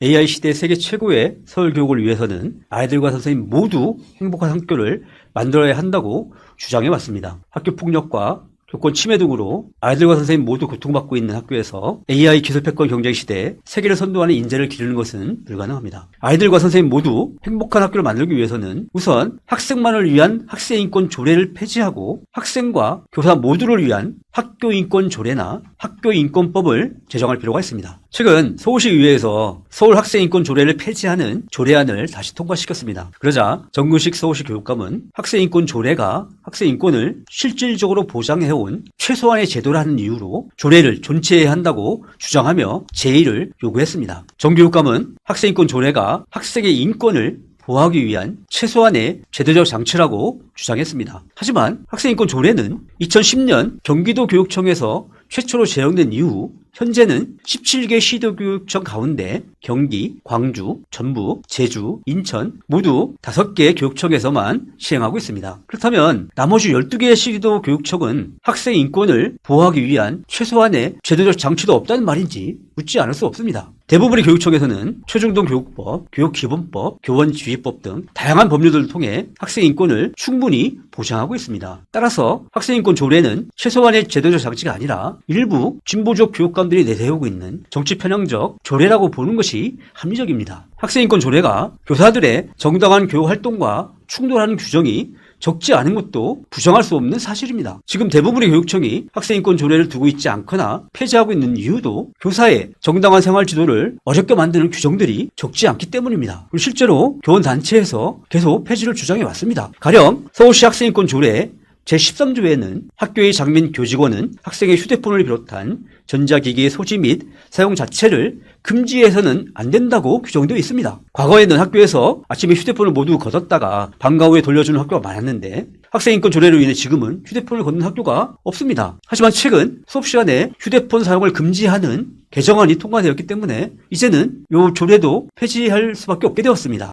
AI 시대 세계 최고의 서울 교육을 위해서는 아이들과 선생님 모두 행복한 학교를 만들어야 한다고 주장해 왔습니다. 학교 폭력과 교권 침해 등으로 아이들과 선생님 모두 고통받고 있는 학교에서 AI 기술 패권 경쟁 시대에 세계를 선도하는 인재를 기르는 것은 불가능합니다. 아이들과 선생님 모두 행복한 학교를 만들기 위해서는 우선 학생만을 위한 학생인권 조례를 폐지하고 학생과 교사 모두를 위한 학교인권 조례나 학교인권법을 제정할 필요가 있습니다. 최근 서울시의회에서 서울학생인권 조례를 폐지하는 조례안을 다시 통과시켰습니다. 그러자 정근식 서울시 교육감은 학생인권 조례가 학생인권을 실질적으로 보장해온 최소한의 제도라는 이유로 조례를 존치해야 한다고 주장하며 제의를 요구했습니다. 정 교육감은 학생인권 조례가 학생의 인권을 보호하기 위한 최소한의 제도적 장치라고 주장했습니다. 하지만 학생인권 조례는 2010년 경기도 교육청에서 최초로 제정된 이후 현재는 17개 시도교육청 가운데 경기, 광주, 전북, 제주, 인천 모두 5개 교육청에서만 시행하고 있습니다. 그렇다면 나머지 12개의 시도교육청은 학생 인권을 보호하기 위한 최소한의 제도적 장치도 없다는 말인지 묻지 않을 수 없습니다. 대부분의 교육청에서는 초중등 교육법, 교육기본법, 교원지휘법 등 다양한 법률들을 통해 학생 인권을 충분히 보장하고 있습니다. 따라서 학생인권 조례는 최소한의 제도적 장치가 아니라 일부 진보적 교육감들이 내세우고 있는 정치 편향적 조례라고 보는 것이 합리적입니다. 학생인권 조례가 교사들의 정당한 교육 활동과 충돌하는 규정이 적지 않은 것도 부정할 수 없는 사실입니다. 지금 대부분의 교육청이 학생인권 조례를 두고 있지 않거나 폐지하고 있는 이유도 교사의 정당한 생활 지도를 어렵게 만드는 규정들이 적지 않기 때문입니다. 그리고 실제로 교원단체에서 계속 폐지를 주장해 왔습니다. 가령 서울시 학생인권 조례 제13조에는 학교의 장민 교직원은 학생의 휴대폰을 비롯한 전자기기의 소지 및 사용 자체를 금지해서는 안 된다고 규정되어 있습니다. 과거에는 학교에서 아침에 휴대폰을 모두 걷었다가 방과 후에 돌려주는 학교가 많았는데 학생인권 조례로 인해 지금은 휴대폰을 걷는 학교가 없습니다. 하지만 최근 수업 시간에 휴대폰 사용을 금지하는 개정안이 통과되었기 때문에 이제는 이 조례도 폐지할 수밖에 없게 되었습니다.